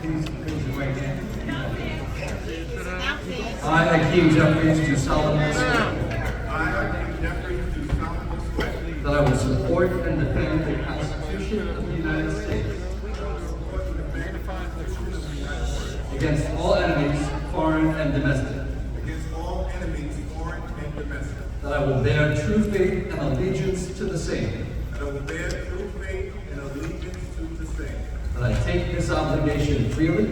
Please raise your right hand. I, Hakeem Jeffries, do solemnly swear I, Hakeem Jeffries, do solemnly swear that I will support and defend the Constitution of the United States against all enemies, foreign and domestic. against all enemies, foreign and domestic. That I will bear true faith and allegiance to the same. That I will bear true faith and allegiance to the same. That I take this obligation freely,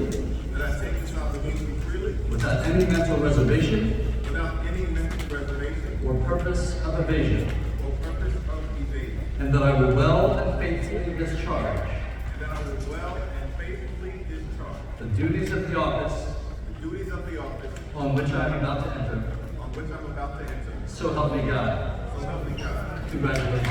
That I take this obligation freely, without any mental reservation without any mental reservation or purpose of evasion. or purpose of evasion. And that I will well and faithfully discharge And that I will well and faithfully discharge the duties of the office the duties of the office on which I am about to enter. on which I'm about to enter. So help me God. So help me God. Congratulations.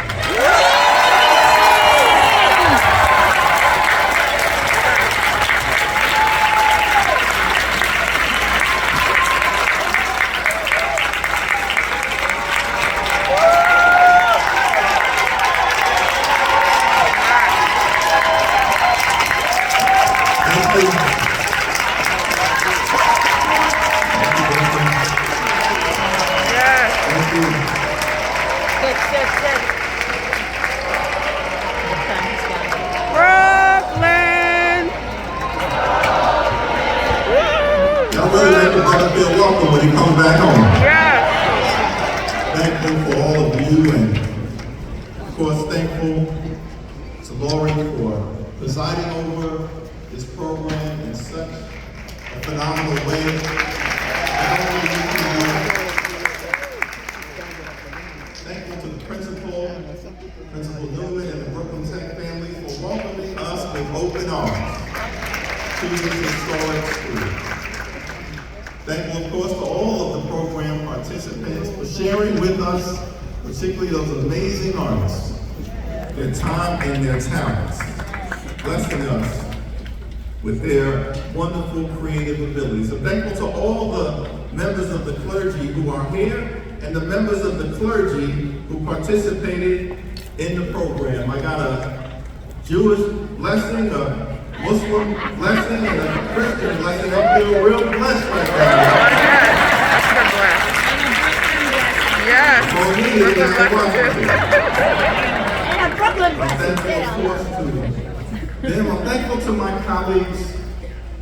Brooklyn! Y'all really make the brother feel welcome when he comes back home. Yes! Thankful for all of you, and of course thankful to Lori for presiding over this program in such a phenomenal way. Thankful to the Principal Newman and the Brooklyn Tech family for welcoming us with open arms to this historic school. Thankful, of course, to all of the program participants for sharing with us, particularly those amazing artists, their time and their talents, blessing us with their wonderful creative abilities. So thankful to all the members of the clergy who are here and the members of the clergy who participated in the program. I got a Jewish blessing, a Muslim blessing, and a Christian blessing. I feel real blessed right now. Yes! For me, it's not And a Brooklyn I'm thankful, of course, to them. I'm thankful to my colleagues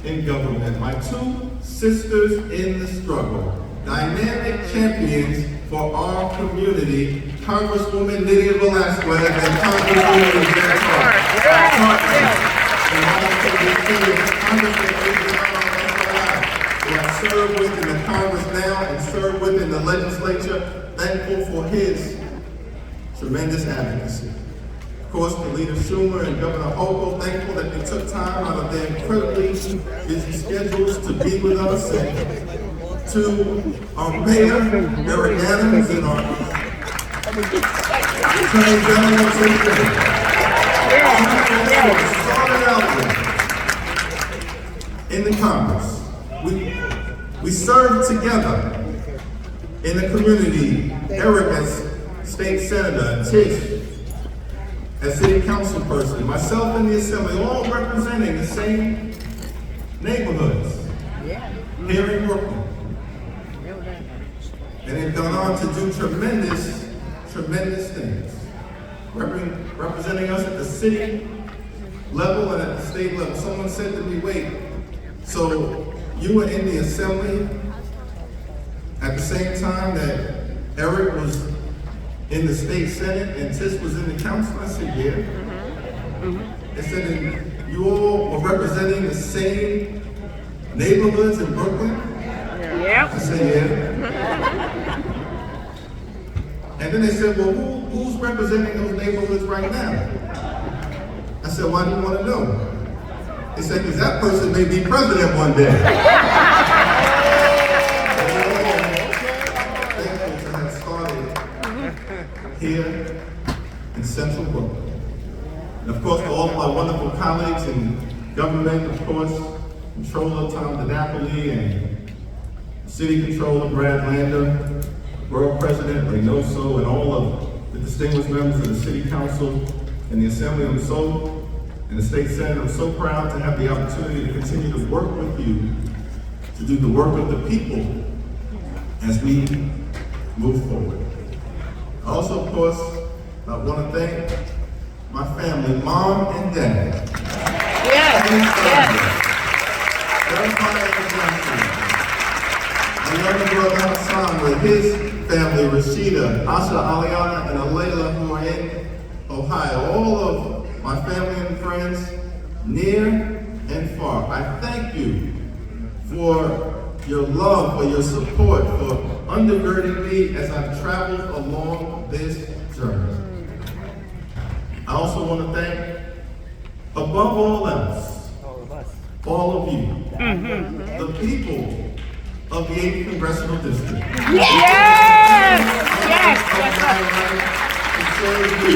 in government, my two sisters in the struggle, dynamic champions for our community, Congresswoman Lydia Velasquez and Congresswoman Yvette Hart. And also the Congressman who I serve with in the Congress now and serve with in the legislature, thankful for his tremendous advocacy. Of course, to Leader Schumer and Governor Hochul, thankful that they took time out of their incredibly busy schedules to be with us, and to our mayor, Eric Adams, and our Attorney General, started out in the Congress. We served together in the community. Eric as state senator, Tish as city council person, myself in the assembly, all representing the same neighborhoods here in Brooklyn. And they've gone on to do tremendous things. Representing us at the city level and at the state level. Someone said to me, wait, so you were in the assembly at the same time that Eric was in the state senate and Tish was in the council? I said, yeah. They said, and you all were representing the same neighborhoods in Brooklyn? Yep. I said, yeah. And then they said, well, who's representing those neighborhoods right now? I said, why do you want to know? They said, because that person may be president one day. Thankful to have started here in Central Brooklyn. And of course, to all of my wonderful colleagues in government, of course, Controller Tom DiNapoli and City Controller Brad Lander, Borough President Reynoso, and all of the distinguished members of the City Council and the Assembly. I'm so And the state senate, I'm so proud to have the opportunity to continue to work with you to do the work of the people as we move forward. Also, of course, I want to thank my family, Mom and Dad. Yes. My younger brother Hassan with his family, Rashida, Asha, Aliana, and Alayla, who are in Ohio. All of my family and friends, near and far, I thank you for your love, for your support, for undergirding me as I've traveled along this journey. I also want to thank, above all else, all of you, the people of the 8th Congressional District. Yes. To serve you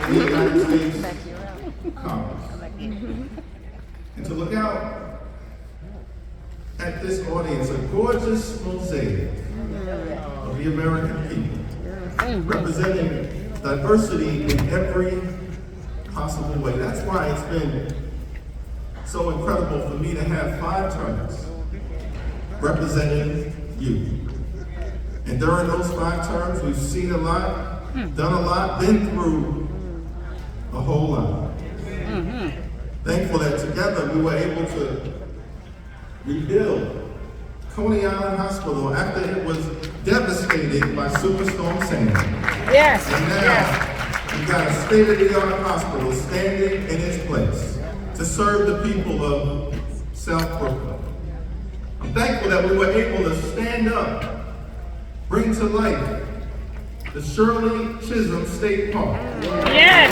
in the United States Congress. And to look out at this audience, a gorgeous mosaic of the American people, representing diversity in every possible way. That's why it's been so incredible for me to have 5 terms representing you. And during those 5 terms, we've seen a lot, done a lot, been through a whole lot. Thankful that together we were able to rebuild Coney Island Hospital after it was devastated by Superstorm Sandy. Yes. And now we've got a state-of-the-art hospital standing in its place to serve the people of South Brooklyn. I'm thankful that we were able to stand up, bring to life the Shirley Chisholm State Park. Yes.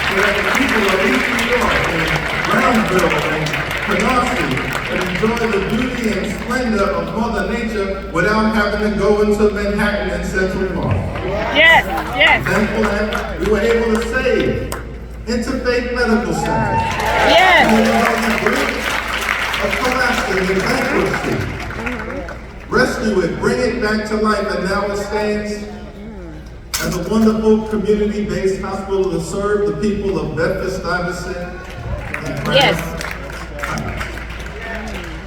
So that the people of East New York and Brownsville and Canarsie can enjoy the beauty and splendor of Mother Nature without having to go into Manhattan and Central Park. Yes. Thankful that we were able to save Interfaith Medical Center. Yes. And on the brink of collapsing in bankruptcy. Rescue it, bring it back to life, and now it stands as a wonderful community-based hospital to serve the people of Bedford-Stuyvesant and Yes.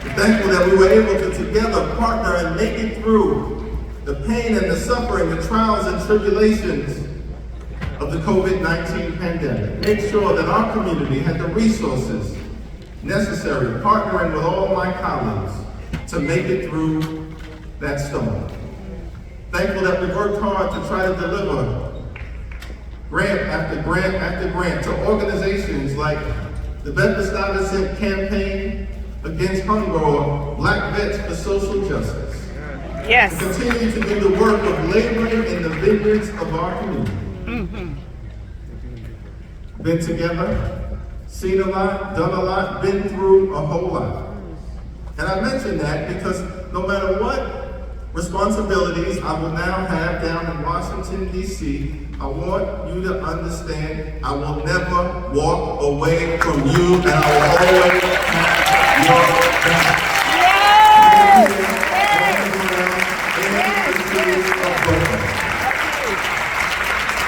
We're thankful that we were able to together partner and make it through the pain and the suffering, the trials and tribulations of the COVID-19 pandemic. Make sure that our community had the resources necessary, partnering with all my colleagues to make it through that storm. Thankful that we worked hard to try to deliver grant after grant after grant to organizations like the Bedford-Stuyvesant Campaign Against Hunger or Black Vets for Social Justice. Yes. To continue to do the work of laboring in the vineyards of our community. Been together, seen a lot, done a lot, been through a whole lot. And I mention that because no matter what responsibilities I will now have down in Washington, D.C., I want you to understand I will never walk away from you, and I will always have your back.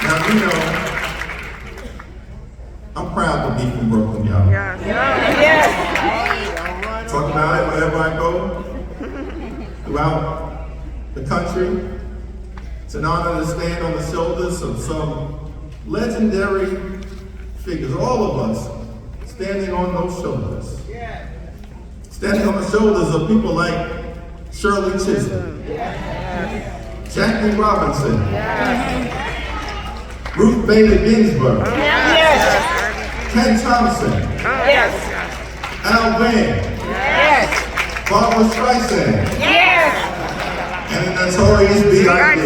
Now, you know, I'm proud to be from Brooklyn, y'all. Yes. Talk about it wherever I go, throughout the country. It's an honor to stand on the shoulders of some legendary figures, all of us standing on those shoulders. Standing on the shoulders of people like Shirley Chisholm, Jackie Robinson, Ruth Bader Ginsburg, Ken Thompson, Al Van, Barbara Streisand, and the notorious B.I.G.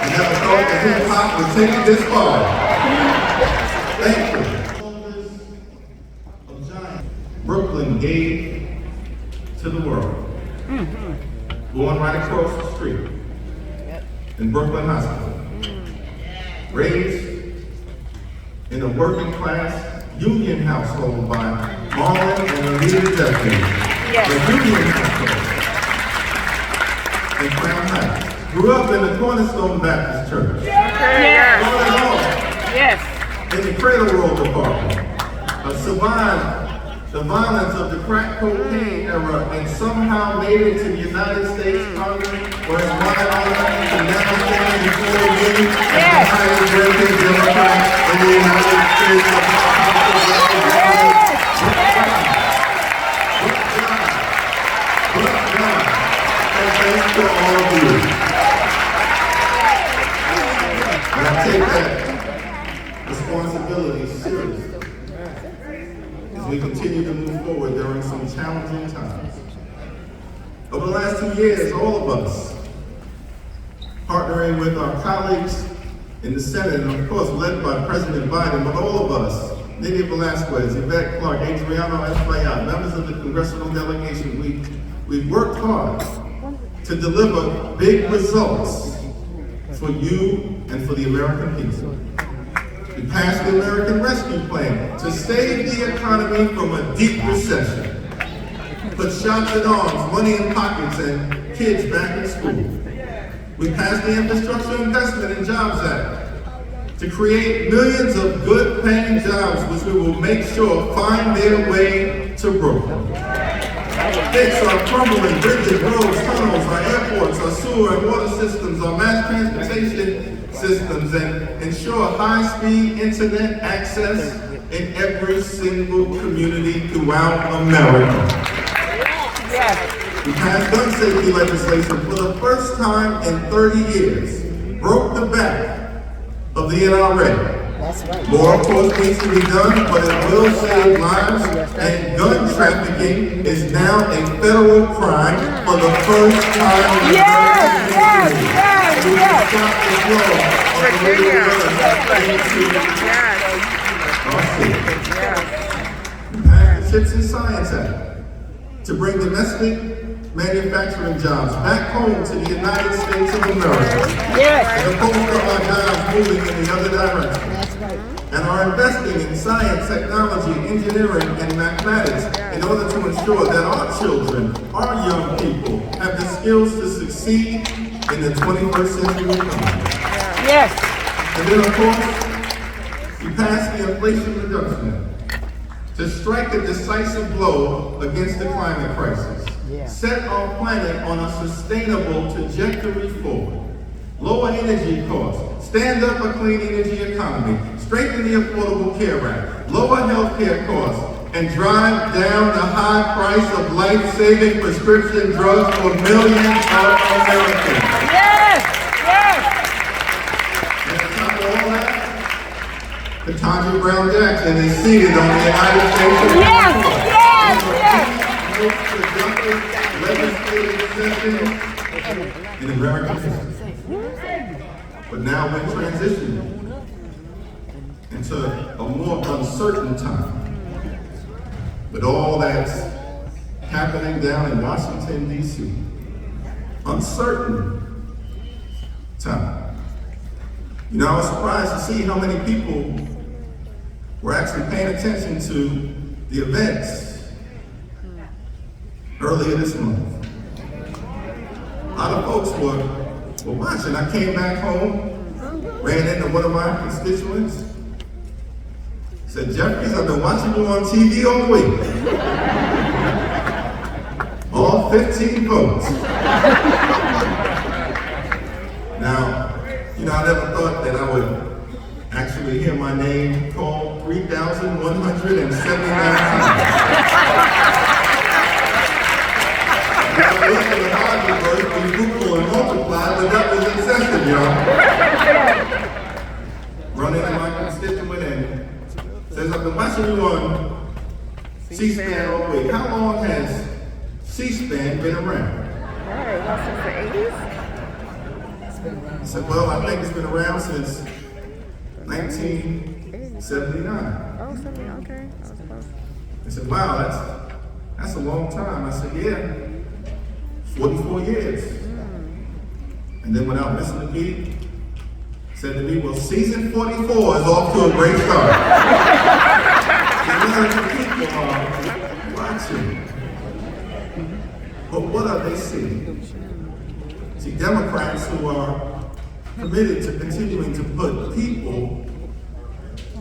I never thought that hip hop would take it this far. Thank you. Brooklyn gave to the world. Born right across the street in Brooklyn Hospital. Raised in a working class union household by Marlon and Anita Jeffries. The union household in Crown Heights. grew up in the Cornerstone Baptist Church. Yes. Started off Yes. in the Cradle Roll department, survived the violence of the crack cocaine era and somehow made it to the United States Congress, where it's my honor to now stand before you as the highest ranking Democrat in the United States of America. But God, and thanks to all of you. And I take that responsibility seriously as we continue to move forward during some challenging times. Over the last 2 years, all of us, partnering with our colleagues in the Senate, and of course led by President Biden, but all of us, Nydia Velasquez, Yvette Clark, Adriano Espaillat, members of the congressional delegation, we've worked hard to deliver big results for you and for the American people. We passed the American Rescue Plan to save the economy from a deep recession. Put shots in arms, money in pockets, and kids back in school. We passed the Infrastructure Investment and Jobs Act to create millions of good-paying jobs, which we will make sure find their way to Brooklyn. Fix our crumbling bridges, roads, tunnels, our airports, our sewer and water systems, our mass transportation systems, and ensure high-speed internet access in every single community throughout America. Yes. We passed gun safety legislation for the first time in 30 years, broke the back of the NRA. That's right. More, of course, needs to be done, but it will save lives, and gun trafficking is now a federal crime for the first time in Yes, yes, yes, we yes. can stop the flow of illegal guns into our city. We passed the CHIPS and Science Act to bring domestic manufacturing jobs back home to the United States of America. Yes. As opposed to our jobs moving in the other direction. And are investing in science, technology, engineering, and mathematics in order to ensure that our children, our young people, have the skills to succeed in the 21st century economy. Yes. And then, of course, we passed the Inflation Reduction Act to strike a decisive blow against the climate crisis. Set our planet on a sustainable trajectory forward. Lower energy costs, stand up a clean energy economy, strengthen the Affordable Care Act, lower health care costs, and drive down the high price of life-saving prescription drugs for millions of Americans. Yes. Yes. And on top of all that, Ketanji Brown Jackson is seated on the United States of Yes. America. Yes. Productive legislative session in American history. But now we're transitioning into a more uncertain time. With all that's happening down in Washington, D.C. Uncertain time. You know, I was surprised to see how many people were actually paying attention to the events earlier this month. A lot of folks were watching. I came back home, ran into one of my constituents, said, Jeffries, I've been watching you on TV all week. All 15 votes. Now, you know, I never thought that I would actually hear my name called 3,179 times. I looked at the Bible verse, we fruitful and multiply, but that was excessive, y'all. Running to my constituent and says, I've been watching you on C-SPAN all week. How long has C-SPAN been around? Since the 80s? I said, well, I think it's been around since 1979. Oh, 70, okay. I said, wow, that's a long time. I said, yeah, 44 years. And then without missing a beat, said to me, well, season 44 is off to a great start. The American people are watching. But what are they seeing? See, Democrats who are committed to continuing to put people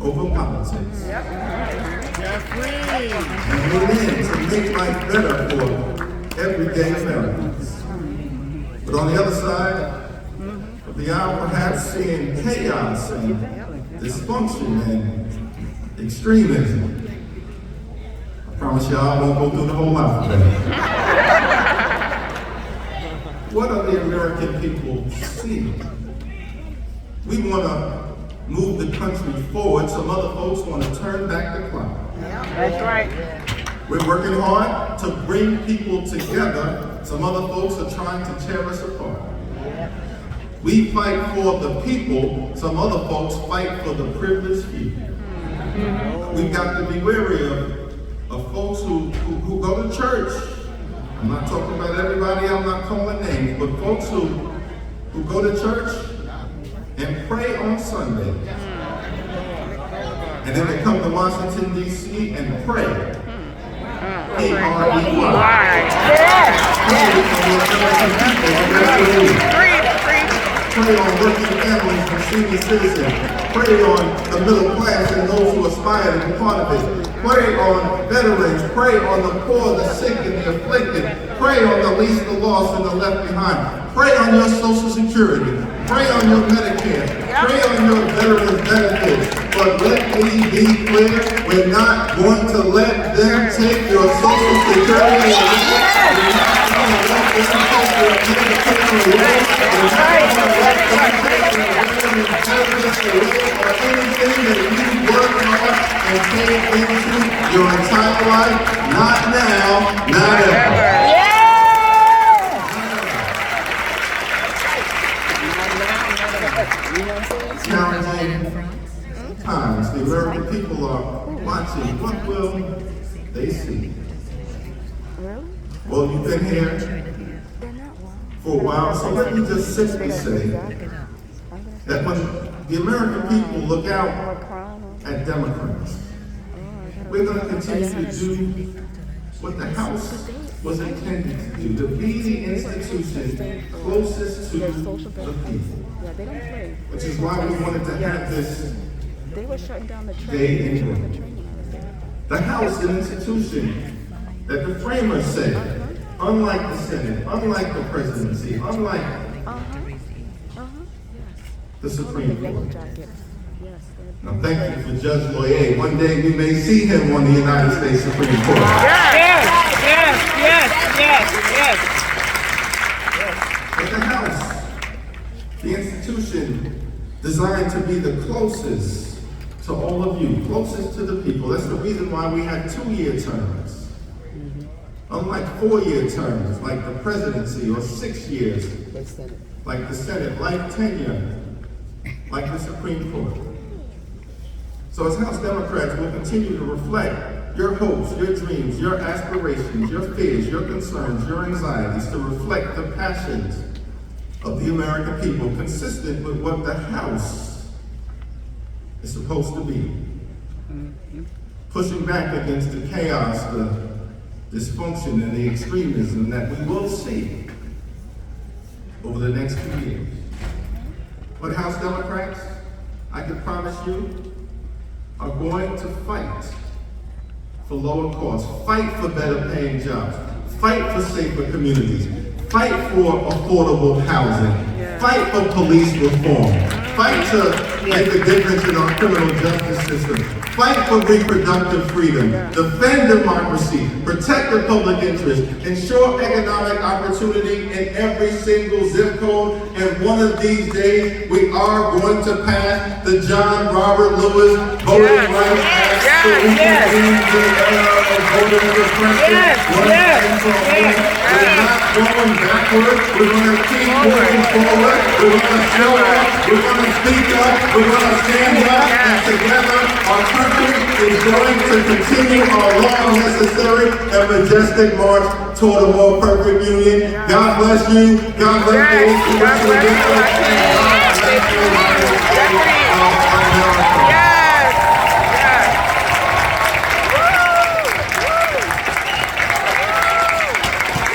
over politics. And we're in to make life better for everyday Americans. But on the other side of the aisle, perhaps seeing chaos and dysfunction and extremism. I promise y'all I won't go through the whole alphabet. What are the American people seeing? We want to move the country forward. Some other folks want to turn back the clock. That's right. We're working hard to bring people together. Some other folks are trying to tear us apart. We fight for the people. Some other folks fight for the privileged few. We've got to be wary of folks who go to church. I'm not talking about everybody, I'm not calling names, but folks who go to church and pray on Sunday. And then they come to Washington, D.C. and pray. Pray on working families and senior citizens. Pray on the middle class and those who aspire to be part of it. Pray on veterans. Pray on the poor, the sick, and the afflicted. Pray on the least, the lost, and the left behind. Pray on your Social Security. Pray on your Medicare. Pray on your veterans benefits. But let me be clear, we're not going to let them take your Social Security away. We're not going to let them take your Medicare away. We're not going to let them take your veterans benefits away or anything that you work hard and paid into your entire life. Not now, not ever. Challenging times. The American people are watching. What will they see? Well, you've been here for a while, so let me just simply say that when the American people look out at Democrats, we're going to continue to do what the House was intended to do, to be the institution closest to the people. Which is why we wanted to have this day in June. The House, an institution that the framers said, unlike the Senate, unlike the presidency, unlike the Supreme Court. Now thank you for Judge Loyer. One day we may see him on the United States Supreme Court. But the House, the institution designed to be the closest to all of you, closest to the people. That's the reason why we had 2-year terms. Unlike 4-year terms, like the presidency, or 6 years, like the Senate, life tenure, like the Supreme Court. So as House Democrats, we'll continue to reflect your hopes, your dreams, your aspirations, your fears, your concerns, your anxieties, to reflect the passions of the American people, consistent with what the House is supposed to be. Pushing back against the chaos, the dysfunction, and the extremism that we will see over the next 2 years. But House Democrats, I can promise you, are going to fight for lower costs, fight for better paying jobs, fight for safer communities, fight for affordable housing, fight for police reform, fight to make a difference in our criminal justice system, fight for reproductive freedom, defend democracy, protect the public interest, ensure economic opportunity in every single zip code, and one of these days we are going to pass the John Robert Lewis Voting Rights Act so we can end the era of voter suppression once and for all. We're not going backwards, we're going to keep moving forward, we're going to show up, we're going to speak up, we're going to stand up, and together our country is going to continue our long, necessary, and majestic march toward a more perfect union. God bless you. God bless you. God bless you.